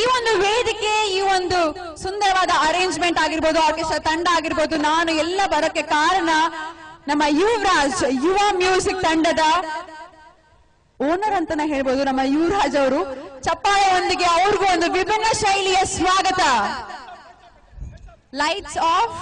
ಈ ಒಂದು ವೇದಿಕೆ, ಈ ಒಂದು ಸುಂದರವಾದ ಅರೇಂಜ್ಮೆಂಟ್ ಆಗಿರ್ಬೋದು, ಆರ್ಕೆಸ್ಟ್ರಾ ತಂಡ ಆಗಿರ್ಬೋದು, ನಾನು ಎಲ್ಲ ಬರೋಕ್ಕೆ ಕಾರಣ ನಮ್ಮ ಯುವರಾಜ್, ಯುವ ಮ್ಯೂಸಿಕ್ ತಂಡದ ಓನರ್ ಅಂತಾನೆ ಹೇಳ್ಬೋದು, ನಮ್ಮ ಯುವರಾಜ್ ಅವರು. ಚಪ್ಪಾಳೆಯೊಂದಿಗೆ ಅವ್ರಿಗೂ ಒಂದು ವಿಭಿನ್ನ ಶೈಲಿಯ ಸ್ವಾಗತ. Lights off.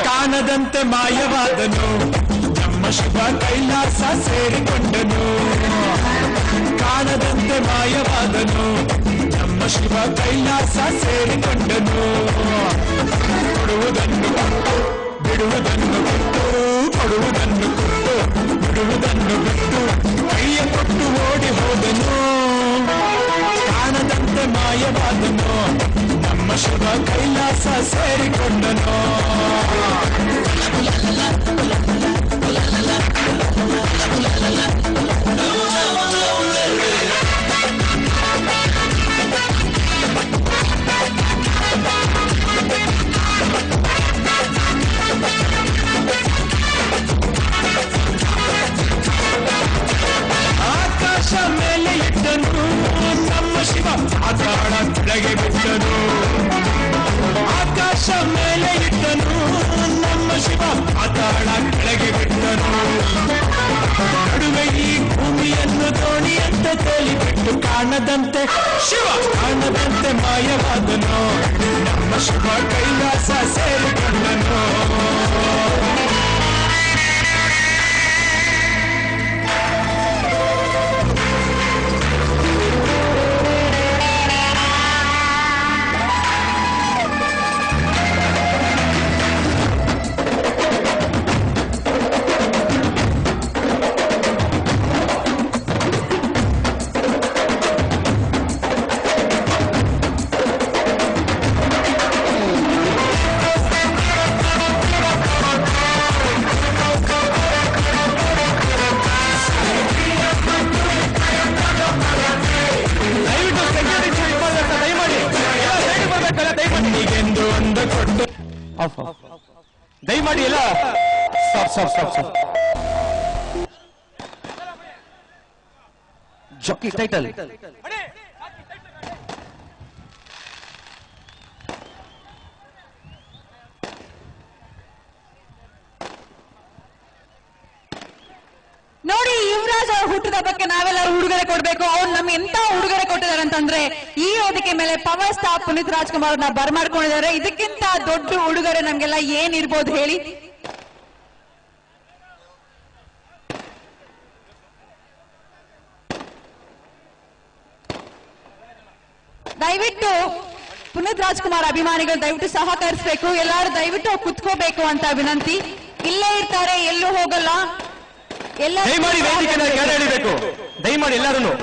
ಕಾಣದಂತೆ ಮಾಯವಾದನು ನಮ್ಮ ಶಿವ ಕೈಲಾಸ ಸೇರಿಕೊಂಡನು. ಕಾಣದಂತೆ ಮಾಯವಾದನು ನಮ್ಮ ಶಿವ ಕೈಲಾಸ ಸೇರಿಕೊಂಡನು. ಕೊಡುವುದನ್ನು ಕೊಟ್ಟು ಬಿಡುವುದನ್ನು ಬಿಟ್ಟು, ಕೊಡುವುದನ್ನು ಕೊಟ್ಟು ಬಿಡುವುದನ್ನು ಬಿಟ್ಟು, ಕೈಯ ಕೊಟ್ಟು ಓಡಿ ಹೋದನು. ಕಾಣದಂತೆ ಮಾಯವಾದನು ನಮ್ಮ ಶಿವ ಕೈಲಾಸ ಸೇರಿಕೊಂಡನು. ಆಕಾಶ ಮೇಲೆ ಇಟ್ಟನು ನಮ್ಮ ಶಿವ ಪಾತಾಳ ಕೆಳಗೆ ಬಿಟ್ಟನು. ಆಕಾಶ ಮೇಲೆ ಇಟ್ಟನು ನಮ್ಮ ಶಿವ ಪಾತಾಳ ಕೆಳಗೆ ಬಿಟ್ಟನು. ನಡುವೆ ಈ ಭೂಮಿಯನ್ನು ದೋಣಿಯಂತೆ ತೇಲಿಬಿಟ್ಟು ಕಾಣದಂತೆ ಶಿವ ಕಾಣದಂತೆ ಮಾಯವಾದನು ನಮ್ಮ ಶಿವ ಕೈಲಾಸ ಸೇರಿಕೊಂಡನು. ದಯಮಾಡಿ ಎಲ್ಲ ಜಾಕಿ ಟೈಟಲ್ ನೋಡಿ ಯುವರಾಜ್ ರಾಜ್ ಅವ್ರ ಹುಟ್ಟಿದ ಹಬ್ಬಕ್ಕೆ ನಾವೆಲ್ಲರೂ ಉಡುಗೊರೆ ಕೊಡ್ಬೇಕು. ಅವ್ರು ನಮ್ಗೆ ಎಂತ ಉಡುಗೊರೆ ಕೊಟ್ಟಿದ್ದಾರೆ ಅಂತಂದ್ರೆ ಈ ವೇದಿಕೆ ಮೇಲೆ ಪವರ್ ಸ್ಟಾರ್ ಪುನೀತ್ ರಾಜ್ಕುಮಾರ್ ಅವ್ರನ್ನ ಬರಮಾಡ್ಕೊಂಡಿದ್ದಾರೆ. ಇದಕ್ಕಿಂತ ದೊಡ್ಡ ಉಡುಗೊರೆ ನಮ್ಗೆಲ್ಲ ಏನಿರ್ಬೋದು ಹೇಳಿ? ದಯವಿಟ್ಟು ಪುನೀತ್ ರಾಜ್ಕುಮಾರ್ ಅಭಿಮಾನಿಗಳು ದಯವಿಟ್ಟು ಸಹಕರಿಸಬೇಕು. ಎಲ್ಲರೂ ದಯವಿಟ್ಟು ಕುತ್ಕೋಬೇಕು ಅಂತ ವಿನಂತಿ. ಇಲ್ಲೇ ಇರ್ತಾರೆ, ಎಲ್ಲೂ ಹೋಗಲ್ಲ. ದಯಮಾಡಿ ವೇದಿಕೆಯನ್ನು ಕೆಳ ಇಳಿಬೇಕು. ದಯಮಾಡಿ ಎಲ್ಲರೂ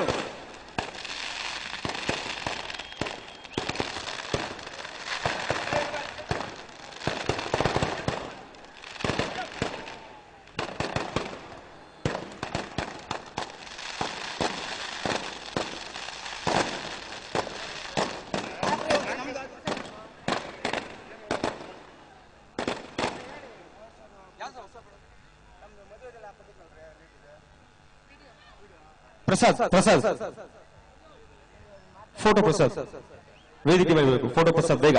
ಪ್ರಸಾದ್ ಫೋಟೋ ಪ್ರಸಾದ್ ವೇದಿಕೆ ಮೇಲೆ ಬೇಕು. ಫೋಟೋ ಪ್ರಸಾದ್ ಬೇಗ.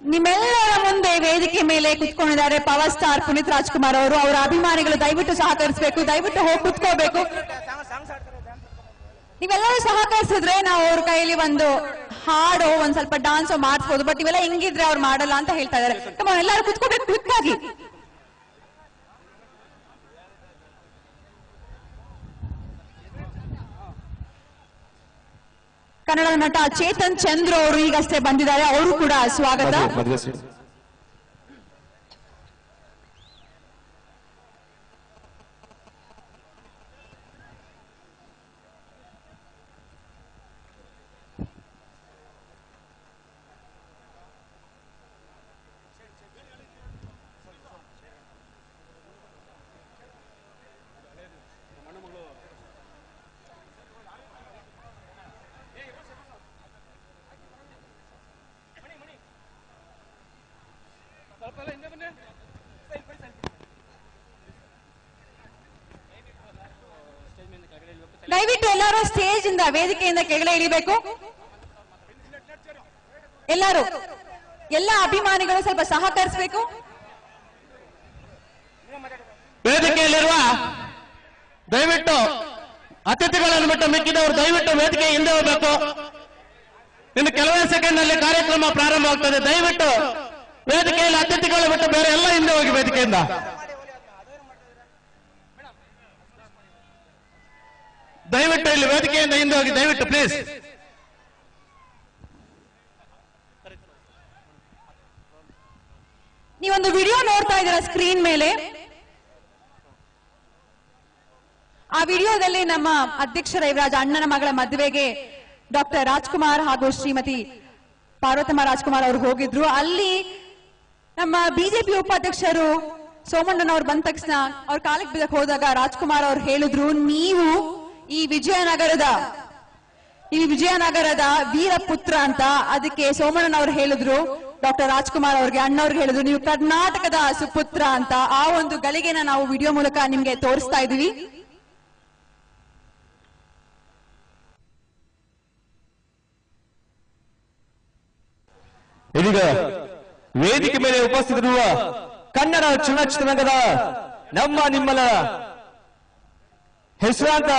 ನಿಮ್ಮೆಲ್ಲರ ಮುಂದೆ ವೇದಿಕೆ ಮೇಲೆ ಕುತ್ಕೊಂಡಿದ್ದಾರೆ ಪವರ್ ಸ್ಟಾರ್ ಪುನೀತ್ ರಾಜ್ಕುಮಾರ್ ಅವರು. ಅವರ ಅಭಿಮಾನಿಗಳು ದಯವಿಟ್ಟು ಸಹಕರಿಸಬೇಕು, ದಯವಿಟ್ಟು ಹೋಗಿ ಕುತ್ಕೋಬೇಕು. ನೀವೆಲ್ಲರೂ ಸಹಕರಿಸಿದ್ರೆ ನಾವು ಅವ್ರ ಕೈಯಲ್ಲಿ ಒಂದು ಹಾಡೋ ಒಂದ್ ಸ್ವಲ್ಪ ಡಾನ್ಸ್ ಮಾಡಿಸ್ಬೋದು. ಬಟ್ ಇವೆಲ್ಲ ಹೆಂಗಿದ್ರೆ ಅವ್ರು ಮಾಡಲ್ಲ ಅಂತ ಹೇಳ್ತಾ ಇದಾರೆ. ಎಲ್ಲರೂ ಕುತ್ಕೋಬೇಕು ಕ್ವಿಕ್ಕಾಗಿ. ಕನ್ನಡ ನಟ ಚೇತನ್ ಚಂದ್ರ ಅವರು ಈಗಷ್ಟೇ ಬಂದಿದ್ದಾರೆ, ಅವರು ಕೂಡ ಸ್ವಾಗತ. ದಯವಿಟ್ಟು ಎಲ್ಲರೂ ಸ್ಟೇಜ್ ಇಂದ ವೇದಿಕೆಯಿಂದ ಕೆಳಗಡೆ ಇಳಿಬೇಕು. ಎಲ್ಲರೂ ಎಲ್ಲ ಅಭಿಮಾನಿಗಳು ಸ್ವಲ್ಪ ಸಹಕರಿಸಬೇಕು. ವೇದಿಕೆಯಲ್ಲಿರುವ ದಯವಿಟ್ಟು ಅತಿಥಿಗಳನ್ನು ಬಿಟ್ಟು ಮಿಕ್ಕಿದವರು ದಯವಿಟ್ಟು ವೇದಿಕೆ ಹಿಂದೆ ಹೋಗಬೇಕು. ಇನ್ನು ಕೆಲವೇ ಸೆಕೆಂಡ್ ನಲ್ಲಿ ಕಾರ್ಯಕ್ರಮ ಪ್ರಾರಂಭವಾಗ್ತದೆ. ದಯವಿಟ್ಟು ವೇದಿಕೆಯಲ್ಲಿ ಅತಿಥಿಗಳು ಬಿಟ್ಟು ಬೇರೆ ಎಲ್ಲ ಹಿಂದೆ ಹೋಗಿ ವೇದಿಕೆಯಿಂದ. ದಯವಿಟ್ಟು ಇಲ್ಲಿ ವೇದಿಕೆಯಿಂದ ಹಿಂದೆ ಹೋಗಿ ದಯವಿಟ್ಟು ಪ್ಲೀಸ್. ನೀವೊಂದು ವಿಡಿಯೋ ನೋಡ್ತಾ ಇದ್ದೀರಾ ಸ್ಕ್ರೀನ್ ಮೇಲೆ. ಆ ವಿಡಿಯೋದಲ್ಲಿ ನಮ್ಮ ಅಧ್ಯಕ್ಷರ ಯುವರಾಜ್ ಅಣ್ಣನ ಮಗಳ ಮದುವೆಗೆ ಡಾಕ್ಟರ್ ರಾಜ್ಕುಮಾರ್ ಹಾಗೂ ಶ್ರೀಮತಿ ಪಾರ್ವತಮ್ಮ ರಾಜ್ಕುಮಾರ್ ಅವರು ಹೋಗಿದ್ರು. ಅಲ್ಲಿ ನಮ್ಮ ಬಿಜೆಪಿ ಉಪಾಧ್ಯಕ್ಷರು ಸೋಮಣ್ಣನವ್ರು ಬಂದ ತಕ್ಷಣ ಅವ್ರ ಕಾಲಕ್ಕೆ ಬಿದ್ದಕ್ಕೆ ಹೋದಾಗ ರಾಜ್ಕುಮಾರ್ ಅವ್ರು ಹೇಳಿದ್ರು, ನೀವು ಈ ವಿಜಯನಗರದ ವೀರ ಪುತ್ರ ಅಂತ. ಅದಕ್ಕೆ ಸೋಮಣ್ಣನವ್ರು ಹೇಳಿದ್ರು ಡಾಕ್ಟರ್ ರಾಜ್ಕುಮಾರ್ ಅವ್ರಿಗೆ, ಅಣ್ಣವ್ರಿಗೆ ಹೇಳಿದ್ರು ನೀವು ಕರ್ನಾಟಕದ ಸುಪುತ್ರ ಅಂತ. ಆ ಒಂದು ಗಳಿಗೆನ ನಾವು ವಿಡಿಯೋ ಮೂಲಕ ನಿಮ್ಗೆ ತೋರಿಸ್ತಾ ಇದೀವಿ. ಇದೀಗ ವೇದಿಕೆ ಮೇಲೆ ಉಪಸ್ಥಿತರಿರುವ ಕನ್ನಡ ಚಲನಚಿತ್ರರಂಗದ ನಮ್ಮ ನಿಮ್ಮಲ ಹೆಸರಾಂತ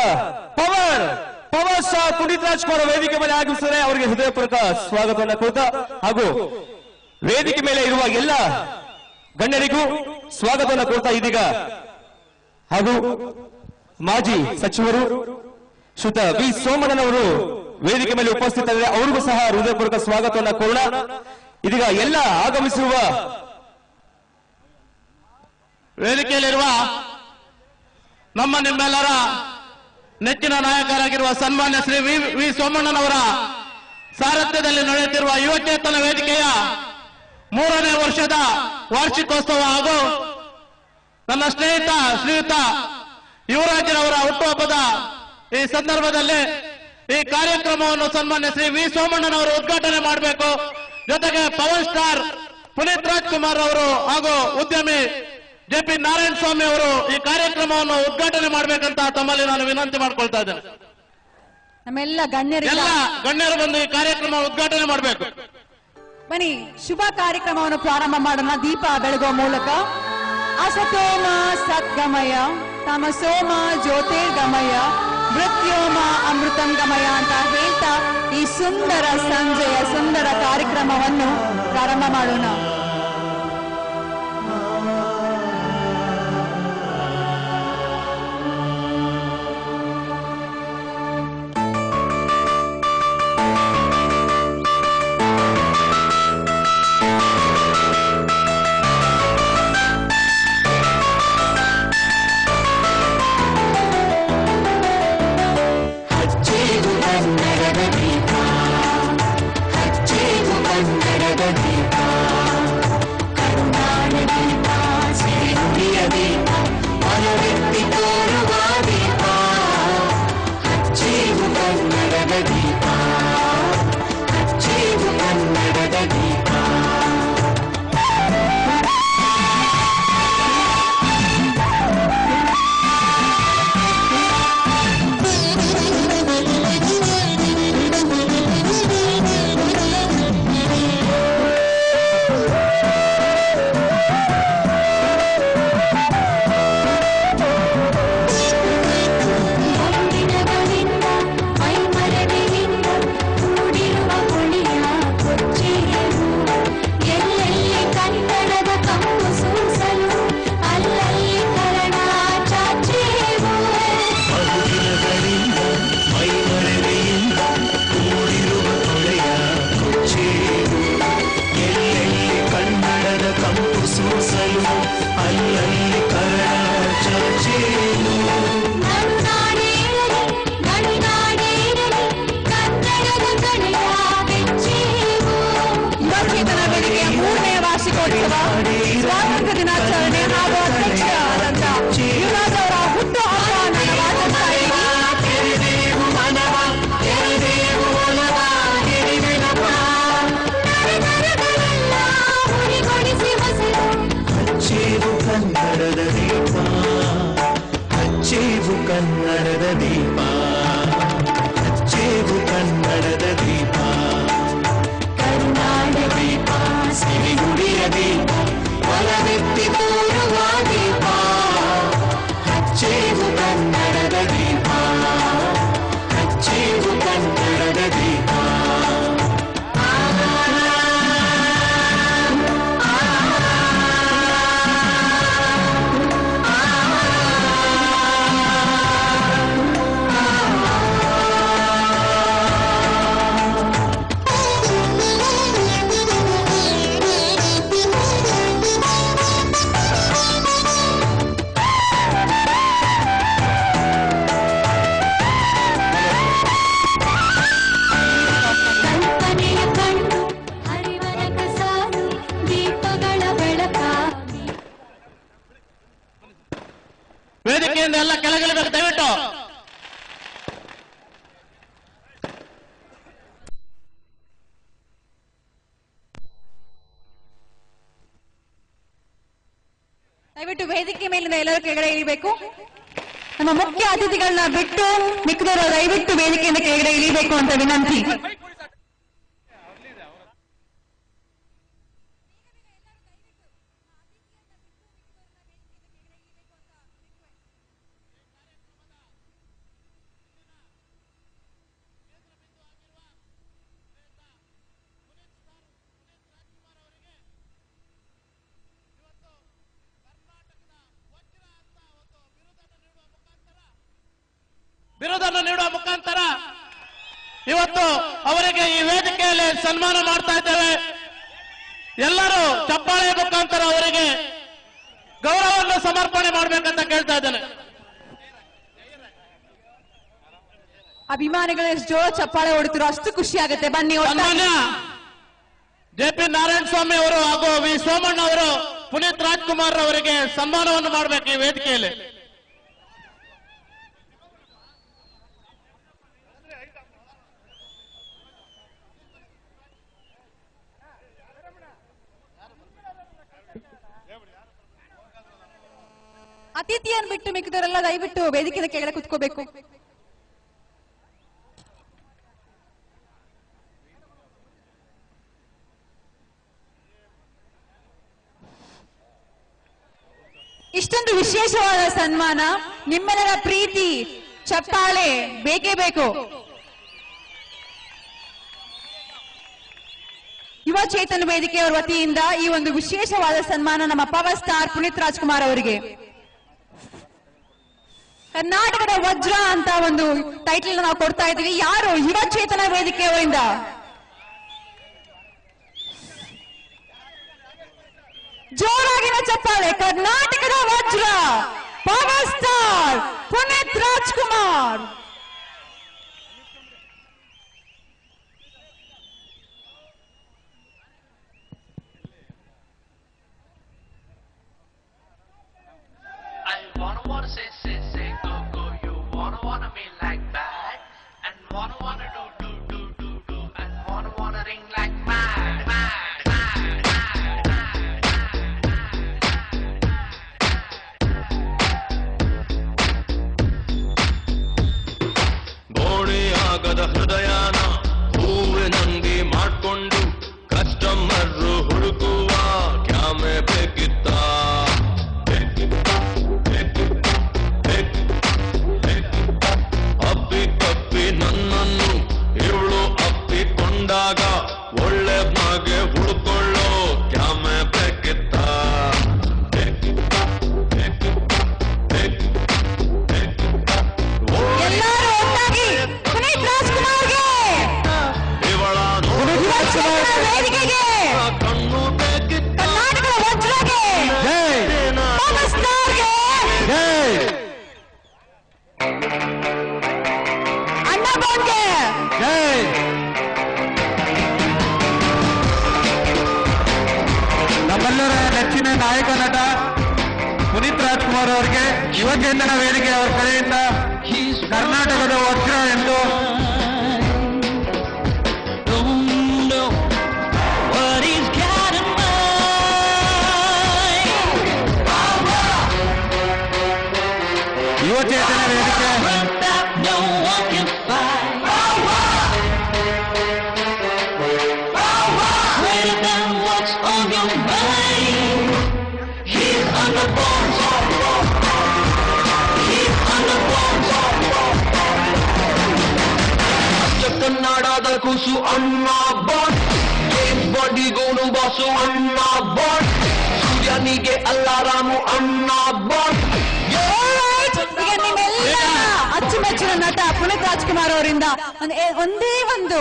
ಪವರ್ ಸ್ಟಾರ್ ಪುನೀತ್ ರಾಜ್ಕುಮಾರ್ ವೇದಿಕೆ ಮೇಲೆ ಆಗಮಿಸಿದರೆ ಅವರಿಗೆ ಹೃದಯಪೂರ್ವಕ ಸ್ವಾಗತವನ್ನು ಕೊಡ್ತಾ ಹಾಗೂ ವೇದಿಕೆ ಮೇಲೆ ಇರುವ ಎಲ್ಲ ಗಣ್ಯರಿಗೂ ಸ್ವಾಗತವನ್ನು ಕೊಡ್ತಾ ಇದೀಗ ಹಾಗೂ ಮಾಜಿ ಸಚಿವರು ಶ್ರೀಯುತ ವಿ ಸೋಮಣ್ಣನವರು ವೇದಿಕೆ ಮೇಲೆ ಉಪಸ್ಥಿತರಿದ್ದಾರೆ. ಅವರಿಗೂ ಸಹ ಹೃದಯಪೂರ್ವಕ ಸ್ವಾಗತವನ್ನು ಕೊಡೋಣ. ಇದೀಗ ಎಲ್ಲ ಆಗಮಿಸಿರುವ ವೇದಿಕೆಯಲ್ಲಿರುವ ನಮ್ಮ ನಿಮ್ಮೆಲ್ಲರ ನೆಚ್ಚಿನ ನಾಯಕರಾಗಿರುವ ಸನ್ಮಾನ್ಯ ಶ್ರೀ ವಿ ಸೋಮಣ್ಣನವರ ಸಾರಥ್ಯದಲ್ಲಿ ನಡೆಯುತ್ತಿರುವ ಯುವಚೇತನ ವೇದಿಕೆಯ 3ನೇ ವರ್ಷದ ವಾರ್ಷಿಕೋತ್ಸವ ಹಾಗೂ ನನ್ನ ಸ್ನೇಹಿತ ಶ್ರೀಯುತ ಯುವರಾಜರವರ ಹುಟ್ಟುಹಬ್ಬದ ಈ ಸಂದರ್ಭದಲ್ಲಿ ಈ ಕಾರ್ಯಕ್ರಮವನ್ನು ಸನ್ಮಾನ್ಯ ಶ್ರೀ ವಿ ಸೋಮಣ್ಣನವರು ಉದ್ಘಾಟನೆ ಮಾಡಬೇಕು. ಜೊತೆಗೆ ಪವರ್ ಸ್ಟಾರ್ ಪುನೀತ್ ರಾಜ್ಕುಮಾರ್ ಅವರು ಹಾಗೂ ಉದ್ಯಮಿ ಜೆಪಿ ನಾರಾಯಣ ಸ್ವಾಮಿ ಅವರು ಈ ಕಾರ್ಯಕ್ರಮವನ್ನು ಉದ್ಘಾಟನೆ ಮಾಡಬೇಕಂತ ತಮ್ಮಲ್ಲಿ ನಾನು ವಿನಂತಿ ಮಾಡ್ಕೊಳ್ತಾ ಇದ್ದೇನೆ. ನಮ್ಮೆಲ್ಲ ಗಣ್ಯರು ಬಂದು ಈ ಕಾರ್ಯಕ್ರಮ ಉದ್ಘಾಟನೆ ಮಾಡಬೇಕು. ಬನ್ನಿ, ಶುಭ ಕಾರ್ಯಕ್ರಮವನ್ನು ಪ್ರಾರಂಭ ಮಾಡೋಣ ದೀಪ ಬೆಳಗುವ ಮೂಲಕ. ಅಸತೋಮ ಸದ್ಗಮಯ ತಮಸೋಮ ಜ್ಯೋತಿರ್ಗಮಯ ಮೃತ್ಯೋಮ ಅಮೃತಂ ಗಮಯ ಅಂತ ಹೇಳ್ತಾ ಈ ಸುಂದರ ಸಂಜೆಯ ಸುಂದರ ಕಾರ್ಯಕ್ರಮವನ್ನು ಪ್ರಾರಂಭ ಮಾಡೋಣ. ಸ್ವಾತಂತ್ರ್ಯ ದಿನಾಚರಣೆ ಹಾಗೂ ಅಧ್ಯಕ್ಷರಾದಂಥ ಯುವರಾಜ್ ಅವರ ಹುಟ್ಟು ಹಬ್ಬವನ್ನು ಆಚರಿಸ್ತಾ ಕನ್ನಡದ ದೀಪ ಹಚ್ಚೇವು ಕನ್ನಡದ ದೀಪ ಹಚ್ಚೇವು ಕನ್ನಡದ ದೀಪ ಕರುನಾಡ ದೀಪ ಸಿರಿಗುಡಿಯ ದೀಪ ಒಲವೆತ್ತಿ ತೋರುವ ದೀಪ ಹಚ್ಚೇವು ಕನ್ನಡದ ದೀಪ ಹಚ್ಚೇವು ಕನ್ನಡದ ದೀಪ ವೇದಿಕೆಯಿಂದ ಎಲ್ಲ ಕೆಳಗಿಳಬೇಕು ದಯವಿಟ್ಟು. ದಯವಿಟ್ಟು ವೇದಿಕೆ ಮೇಲಿಂದ ಎಲ್ಲರೂ ಕೆಳಗಡೆ ಇಳಿಬೇಕು. ನಮ್ಮ ಮುಖ್ಯ ಅತಿಥಿಗಳನ್ನ ಬಿಟ್ಟು ಮಿಕ್ಕಿದವರು ದಯವಿಟ್ಟು ವೇದಿಕೆಯಿಂದ ಕೆಳಗಡೆ ಇಳಿಬೇಕು ಅಂತ ವಿನಂತಿ. ಬಿರುದನ್ನು ನೀಡುವ ಮುಖಾಂತರ ಇವತ್ತು ಅವರಿಗೆ ಈ ವೇದಿಕೆಯಲ್ಲಿ ಸನ್ಮಾನ ಮಾಡ್ತಾ ಇದ್ದೇವೆ. ಎಲ್ಲರೂ ಚಪ್ಪಾಳೆ ಮುಖಾಂತರ ಅವರಿಗೆ ಗೌರವವನ್ನು ಸಮರ್ಪಣೆ ಮಾಡಬೇಕಂತ ಕೇಳ್ತಾ ಇದ್ದೇನೆ. ಅಭಿಮಾನಿಗಳು ಎಷ್ಟು ಜೋರ ಚಪ್ಪಾಳೆ ಹೊಡಿತಿರೋ ಅಷ್ಟು ಖುಷಿ ಆಗುತ್ತೆ. ಬನ್ನಿ. ಸನ್ಮಾನ್ಯ ಜೆ.ಪಿ. ನಾರಾಯಣ ಸ್ವಾಮಿ ಅವರು ಹಾಗೂ ವಿ ಸೋಮಣ್ಣ ಅವರು ಪುನೀತ್ ರಾಜ್ಕುಮಾರ್ ಅವರಿಗೆ ಸನ್ಮಾನವನ್ನು ಮಾಡಬೇಕು ಈ ವೇದಿಕೆಯಲ್ಲಿ. ಅತಿಥಿಯನ್ನು ಬಿಟ್ಟು ಮಿಕ್ಕಿದವರೆಲ್ಲ ದಯವಿಟ್ಟು ವೇದಿಕೆಯ ಕೆಳಗಡೆ ಕುತ್ಕೋಬೇಕು. ಇಷ್ಟೊಂದು ವಿಶೇಷವಾದ ಸನ್ಮಾನ, ನಿಮ್ಮೆಲ್ಲರ ಪ್ರೀತಿ ಚಪ್ಪಾಳೆ ಬೇಕೇ ಬೇಕು. ಯುವ ಚೇತನ ವೇದಿಕೆಯವರ ವತಿಯಿಂದ ಈ ಒಂದು ವಿಶೇಷವಾದ ಸನ್ಮಾನ ನಮ್ಮ ಪವರ್ ಸ್ಟಾರ್ ಪುನೀತ್ ರಾಜ್ಕುಮಾರ್ ಅವರಿಗೆ. ಕರ್ನಾಟಕದ ವಜ್ರ ಅಂತ ಒಂದು ಟೈಟಲ್ ನಾವು ಕೊಡ್ತಾ ಇದ್ದೀವಿ. ಯಾರು? ಯುವ ಚೇತನ ವೇದಿಕೆಯವರಿಂದ. ಜೋರಾಗಿನ ಚಪ್ಪಾಳೆ. ಕರ್ನಾಟಕದ ವಜ್ರ power star Puneeth Rajkumar. Wanna me like that, and wanna do, and wanna ring like mad. ಗೋಡೆ ಆಗದ ಹೃದಯನ ಹೂವಿನಂಗಿ ಮಾಡ್ಕೊಂಡು ಕಸ್ಟಮರ್ ಹುಡುಕುವ ಕ್ಯಾಮೆ ಬೇಕಿತ್ತ. ಅಪ್ಪಿ ನನ್ನನ್ನು ಇವಳು ಅಪ್ಪಿಕೊಂಡಾಗ ಒಳ್ಳೆ ಮಾಗೆ ಹುಡುಕೊಳ್ಳೋ ಕ್ಯಾಮೆ ಬೇಕಿತ್ತ. ಎಲ್ಲರೂ ಒಟ್ಟಾಗಿ ಪುನೀತ್ ರಾಜ್ಕುಮಾರ್ಗೆ, ಇವಳ ವೇದಿಕೆಗೆ, ಕಣ್ಣು ಬೇಕಿತ್ತ. ಕರ್ನಾಟಕದ ವಜ್ರಗೆ, ಪವರ್ ಸ್ಟಾರ್ಗೆ, ಅಣ್ಣಾಬಾನ್ಗೆ, ನಮ್ಮೆಲ್ಲರ ನೆಚ್ಚಿನ ನಾಯಕ ನಟ ಪುನೀತ್ ರಾಜ್ಕುಮಾರ್ ಅವರಿಗೆ ಯುವ ಚೇತನ ವೇದಿಕೆ ಅವರ ಕಡೆಯಿಂದ ಕರ್ನಾಟಕದ ವಜ್ರ ಎಂದು ಯುವ ಚೇತನ ವೇದಿಕೆ ಕನ್ನಡದ ಕೂಸು ಅಣ್ಣ ಬಾಟ್, ಬಾಡಿಗೋನು ಬಾಸು ಅಣ್ಣ ಬಾಟ್, ಸೂರ್ಯನಿಗೆ ಅಲ್ಲಾರಾಮು ಅಣ್ಣ ಬಾಟ್. ಈಗ ನಿಮ್ಮೆಲ್ಲ ಅಚ್ಚುಮೆಚ್ಚಿನ ನಟ ಪುನೀತ್ ರಾಜ್ಕುಮಾರ್ ಅವರಿಂದ ಒಂದೇ ಒಂದು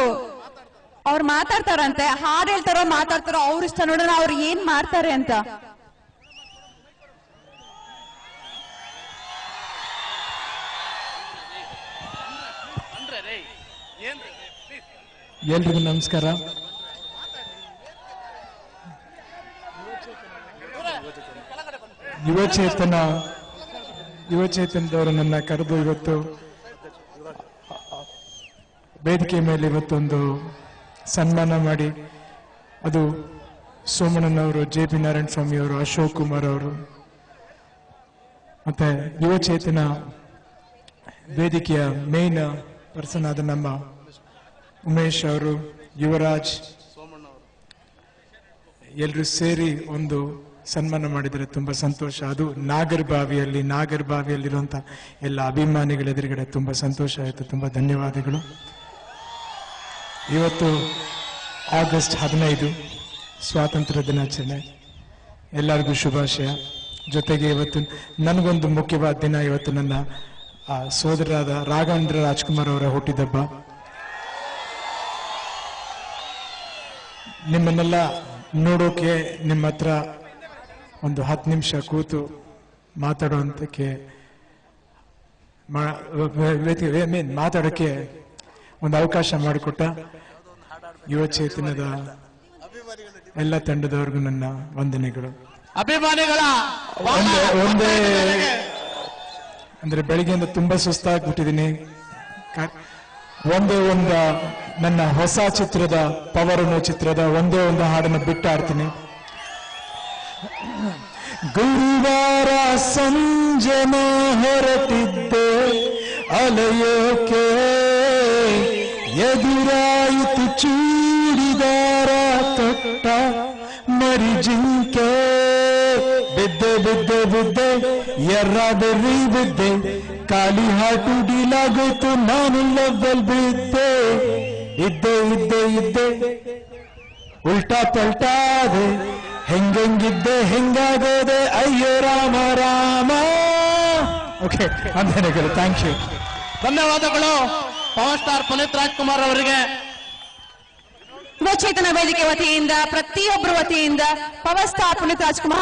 ಅವ್ರು ಮಾತಾಡ್ತಾರಂತೆ, ಹಾಡು ಹೇಳ್ತಾರೋ ಮಾತಾಡ್ತಾರೋ ಅವ್ರ ಇಷ್ಟ, ನೋಡೋಣ ಅವ್ರು ಏನ್ ಮಾಡ್ತಾರೆ ಅಂತ. ಎಲ್ರಿಗೂ ನಮಸ್ಕಾರ. ಯುವ ಚೇತನದವರು ನನ್ನ ಕರೆದು ಇವತ್ತು ವೇದಿಕೆ ಮೇಲೆ ಇವತ್ತೊಂದು ಸನ್ಮಾನ ಮಾಡಿ, ಅದು ಸೋಮಣ್ಣನವರು, JP ನಾರಾಯಣ ಸ್ವಾಮಿ ಅವರು, ಅಶೋಕ್ ಕುಮಾರ್ ಅವರು, ಮತ್ತೆ ಯುವ ಚೇತನ ವೇದಿಕೆಯ ಮೇನ್ ಪರ್ಸನ್ ಆದ ನಮ್ಮ ಉಮೇಶ್ ಅವರು, ಯುವರಾಜ್, ಎಲ್ಲರೂ ಸೇರಿ ಒಂದು ಸನ್ಮಾನ ಮಾಡಿದರೆ ತುಂಬಾ ಸಂತೋಷ. ಅದು ನಾಗರ್ಬಾವಿಯಲ್ಲಿರುವಂತ ಎಲ್ಲ ಅಭಿಮಾನಿಗಳ ಎದುರುಗಡೆ ತುಂಬಾ ಸಂತೋಷ ಆಯಿತು. ತುಂಬಾ ಧನ್ಯವಾದಗಳು. ಇವತ್ತು ಆಗಸ್ಟ್ 15 ಸ್ವಾತಂತ್ರ್ಯ ದಿನಾಚರಣೆ, ಎಲ್ಲರಿಗೂ ಶುಭಾಶಯ. ಜೊತೆಗೆ ಇವತ್ತು ನನಗೊಂದು ಮುಖ್ಯವಾದ ದಿನ. ಇವತ್ತು ನನ್ನ ಸೋದರರಾದ ರಾಘವೇಂದ್ರ ರಾಜ್ಕುಮಾರ್ ಅವರ ಹುಟ್ಟಿದಬ್ಬ. ನಿಮ್ಮನ್ನೆಲ್ಲ ನೋಡೋಕೆ ನಿಮ್ಮ ಹತ್ರ ಒಂದು 10 ನಿಮಿಷ ಕೂತು ಮಾತಾಡೋಂತಕ್ಕೆ ಮಾತಾಡೋಕ್ಕೆ ಒಂದು ಅವಕಾಶ ಮಾಡಿಕೊಟ್ಟ ಯುವ ಚೇತನದ ಎಲ್ಲ ತಂಡದವರೆಗೂ ನನ್ನ ವಂದನೆಗಳು. ಅಭಿಮಾನಿಗಳ ಒಂದೇ ಅಂದ್ರೆ ಬೆಳಿಗ್ಗೆಯಿಂದ ತುಂಬಾ ಸುಸ್ತಾಗ್ಬಿಟ್ಟಿದ್ದೀನಿ. ಒಂದೇ ಒಂದು ನನ್ನ ಹೊಸ ಚಿತ್ರದ ಪವರ್ ಅನ್ನೋ ಚಿತ್ರದ ಒಂದೇ ಒಂದು ಹಾಡನ್ನು ಬಿಟ್ಟು ಆಡ್ತೀನಿ. ಗುರುವಾರ ಸಂಜನ ಹೊರಟಿದ್ದೆ ಅಲೆಯೋಕೆ, ಎದುರಾಯಿತು ಚೂಡಿದಾರ ತೊಟ್ಟ ಮರಿಜಿಂಕೆ, ಬಿದ್ದೆ ಬಿದ್ದೆ ಬಿದ್ದೆ ಎರ್ರ ಬೆರ್ರಿ ಬಿದ್ದೆ ಖಾಲಿ ಹಾಟು ಡೀಲಾಗೋಯ್ತು ನಾನು ಲವ್ವಲ್ ಬಿದ್ದೆ ಇದ್ದೆ ಇದ್ದೆ ಇದ್ದೆ ಉಲ್ಟಾ ಪಲ್ಟಾದೆ ಹೆಂಗಿದ್ದೆ ಹೆಂಗಾಗೋದೆ ಅಯ್ಯೋ ರಾಮ ರಾಮ. ಓಕೆ ಅಂದೇನೆಗಳು ಥ್ಯಾಂಕ್ ಯು. ಧನ್ಯವಾದಗಳು ಪವರ್ ಸ್ಟಾರ್ ಪುನೀತ್ ರಾಜ್ಕುಮಾರ್ ಅವರಿಗೆ. ಯುವಚೇತನ ವೇದಿಕೆ ವತಿಯಿಂದ ಪ್ರತಿಯೊಬ್ಬರ ವತಿಯಿಂದ ಪವರ್ ಸ್ಟಾರ್ ಪುನೀತ್ ರಾಜ್ಕುಮಾರ್